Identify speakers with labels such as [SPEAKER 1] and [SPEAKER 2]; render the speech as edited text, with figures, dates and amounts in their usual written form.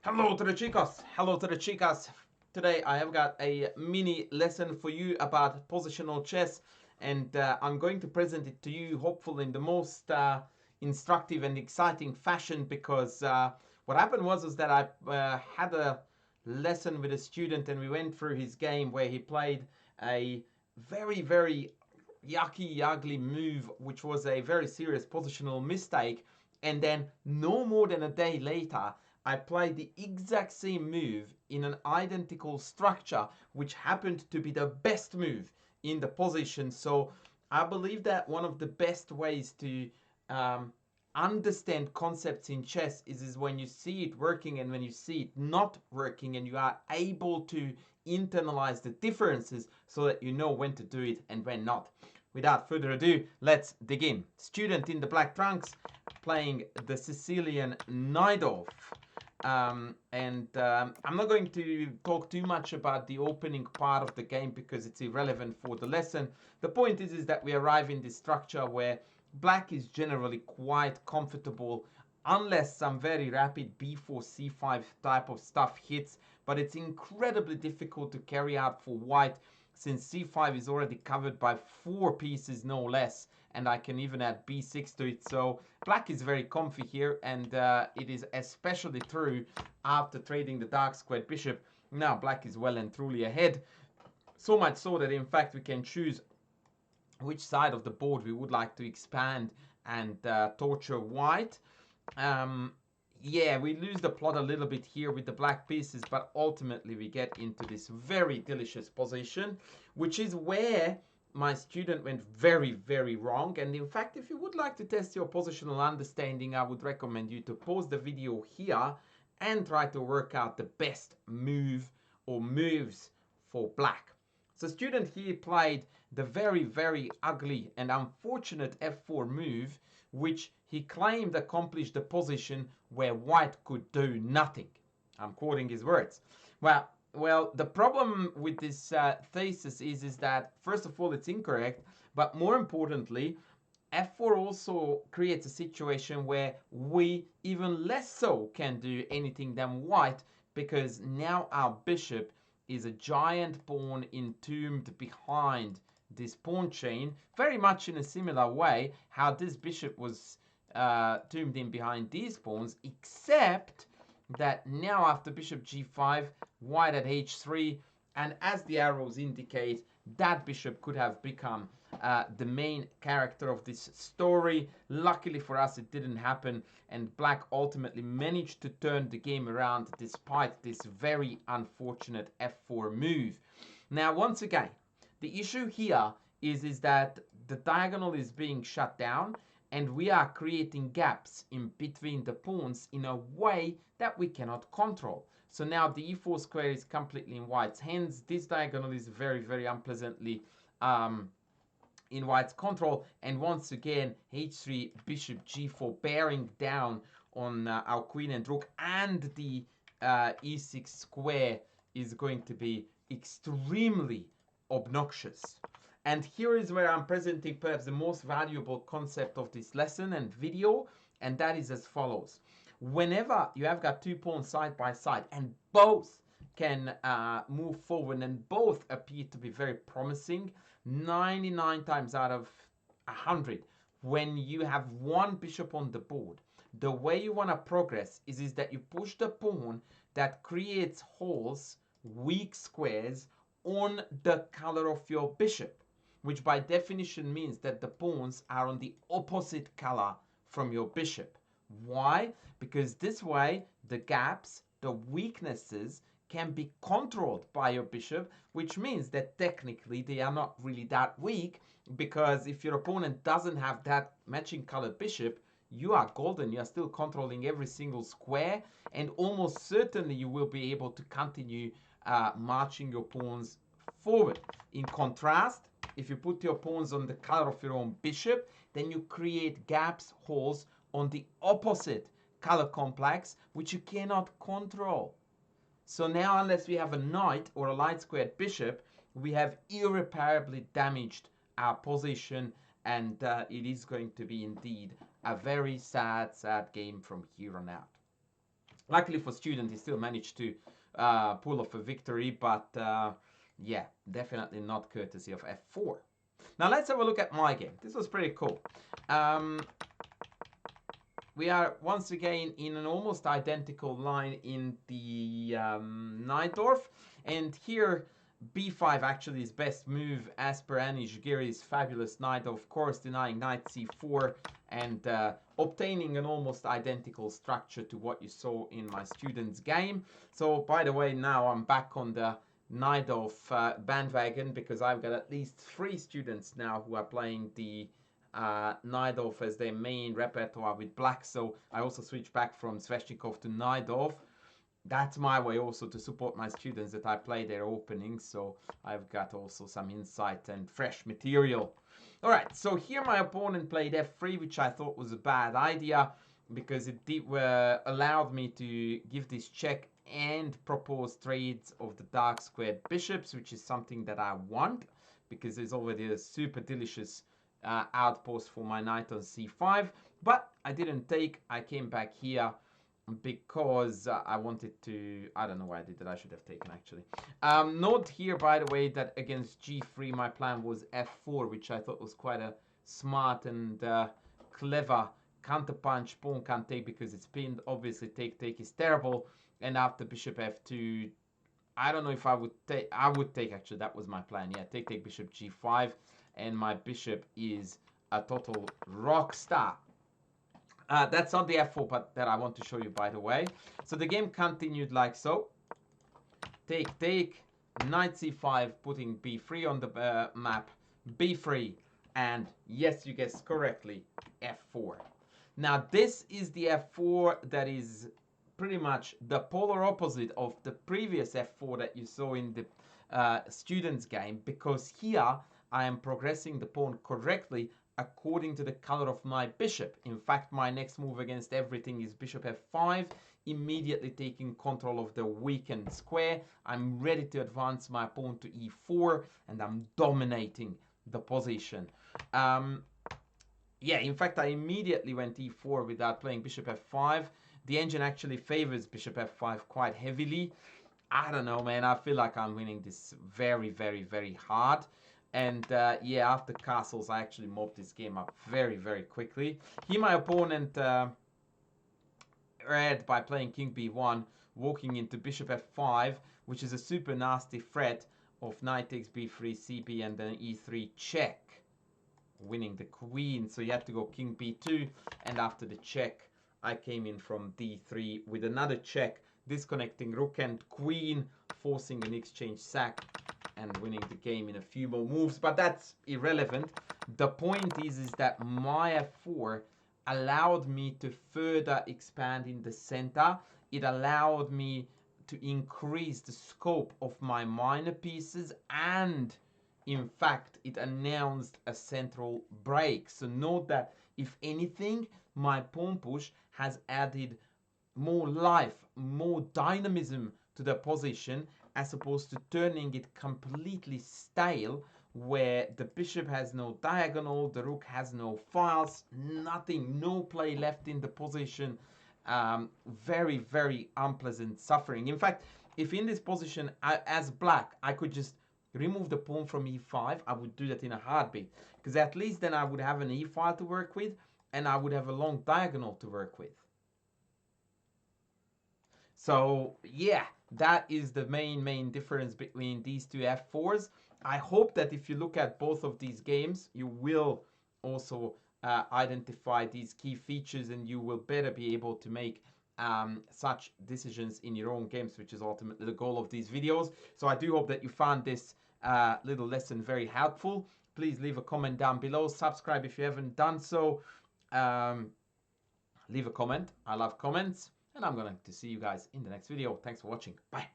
[SPEAKER 1] Hello to the chicas. Hello to the chicas. Today I have got a mini lesson for you about positional chess, and I'm going to present it to you hopefully in the most instructive and exciting fashion, because what happened was that I had a lesson with a student and we went through his game where he played a very yucky ugly move, which was a very serious positional mistake, and then no more than a day later I played the exact same move in an identical structure, which happened to be the best move in the position. So I believe that one of the best ways to um, understand concepts in chess is when you see it working and when you see it not working, and you are able to internalize the differences so that you know when to do it and when not. Without further ado, let's dig in. Student in the black trunks playing the Sicilian Najdorf. I'm not going to talk too much about the opening part of the game because it's irrelevant for the lesson. The point is that we arrive in this structure where black is generally quite comfortable unless some very rapid b4 c5 type of stuff hits, but it's incredibly difficult to carry out for white since c5 is already covered by 4 pieces no less, and I can even add b6 to it. So black is very comfy here, and it is especially true after trading the dark squared bishop. Now black is well and truly ahead, so much so that in fact we can choose which side of the board we would like to expand and torture white. um, yeah, we lose the plot a little bit here with the black pieces, but ultimately we get into this very delicious position, which is where my student went very wrong. And in fact, if you would like to test your positional understanding, I would recommend you to pause the video here and try to work out the best move or moves for black. So student here played the very ugly and unfortunate f4 move, which he claimed accomplished the position where white could do nothing. I'm quoting his words. Well, the problem with this thesis is that, first of all, it's incorrect, but more importantly, f4 also creates a situation where we even less so can do anything than white, because now our bishop is a giant pawn entombed behind this pawn chain, very much in a similar way how this bishop was tombed in behind these pawns, except that now after bishop g5, white at h3, and as the arrows indicate, that bishop could have become the main character of this story. Luckily for us, it didn't happen, and black ultimately managed to turn the game around despite this very unfortunate f4 move. Now, once again, the issue here is that the diagonal is being shut down, and we are creating gaps in between the pawns in a way that we cannot control. So now the e4 square is completely in white's hands. This diagonal is very unpleasantly in white's control, and once again h3, bishop g4 bearing down on our queen and rook, and the e6 square is going to be extremely obnoxious. And here is where I'm presenting perhaps the most valuable concept of this lesson and video, and that is as follows. Whenever you have got two pawns side by side and both can move forward and both appear to be very promising, 99 times out of 100, when you have one bishop on the board, the way you want to progress is that you push the pawn that creates holes, weak squares, on the color of your bishop, which by definition means that the pawns are on the opposite color from your bishop. Why? Because this way the gaps, the weaknesses, can be controlled by your bishop, which means that technically they are not really that weak, because if your opponent doesn't have that matching colored bishop, you are golden. You are still controlling every single square, and almost certainly you will be able to continue marching your pawns forward. In contrast, if you put your pawns on the color of your own bishop, then you create gaps, holes on the opposite color complex, which you cannot control. So now, unless we have a knight or a light squared bishop, we have irreparably damaged our position, and it is going to be indeed a very sad game from here on out. Luckily for student, he still managed to pull off a victory, but yeah, definitely not courtesy of f4. Now let's have a look at my game. This was pretty cool. We are once again in an almost identical line in the Najdorf, and here b5 actually is best move as per Anish Giri's fabulous knight, of course denying knight c4 and obtaining an almost identical structure to what you saw in my student's game. So by the way, now I'm back on the Najdorf bandwagon, because I've got at least 3 students now who are playing the Najdorf as their main repertoire with black. So I also switched back from Sveshnikov to Najdorf. That's my way also to support my students, that I play their openings, so I've got also some insight and fresh material. All right, so here my opponent played f3, which I thought was a bad idea, because it allowed me to give this check and propose trades of the dark squared bishops, which is something that I want, because there's already a super delicious outpost for my knight on c5. But I didn't take. I came back here because I wanted to, I don't know why I did that, I should have taken actually. Note here, by the way, that against g3 my plan was f4, which I thought was quite a smart and clever counterpunch. Pawn can't take because it's pinned. Obviously take is terrible, and after bishop f2, I don't know if I would take. I would take, actually, that was my plan. Yeah, take bishop g5, and my bishop is a total rock star. That's not the f4 but that I want to show you, by the way. So the game continued like so. Take, knight c5, putting b3 on the map, b3, and yes, you guessed correctly, f4. Now this is the f4 that is pretty much the polar opposite of the previous f4 that you saw in the student's game, because here I am progressing the pawn correctly according to the color of my bishop. In fact, my next move against everything is bishop f5, immediately taking control of the weakened square. I'm ready to advance my pawn to e4, and I'm dominating the position. Yeah, in fact, I immediately went e4 without playing bishop f5. The engine actually favors bishop f5 quite heavily. I don't know, man. I feel like I'm winning this very, very, very hard. And yeah, after castles, I actually mobbed this game up very, very quickly. Here, my opponent read by playing king b1, walking into bishop f5, which is a super nasty threat of knight takes b3, cb, and then e3 check, winning the queen. So you had to go king b2, and after the check, I came in from d3 with another check, disconnecting rook and queen, forcing an exchange sack, and winning the game in a few more moves. But that's irrelevant. The point is that my f4 allowed me to further expand in the center. It allowed me to increase the scope of my minor pieces, and in fact it announced a central break. So note that if anything, my pawn push has added more life, more dynamism to the position, as opposed to turning it completely stale, where the bishop has no diagonal, the rook has no files, nothing, no play left in the position. Very, very unpleasant suffering. In fact, if in this position, as black, I could just remove the pawn from e5, I would do that in a heartbeat, because at least then I would have an e file to work with, and I would have a long diagonal to work with. So yeah, that is the main difference between these two f4s. I hope that if you look at both of these games, you will also identify these key features, and you will better be able to make such decisions in your own games, which is ultimately the goal of these videos. So I do hope that you found this little lesson very helpful. Please leave a comment down below. Subscribe if you haven't done so. Leave a comment. I love comments. And I'm going to see you guys in the next video. Thanks for watching. Bye.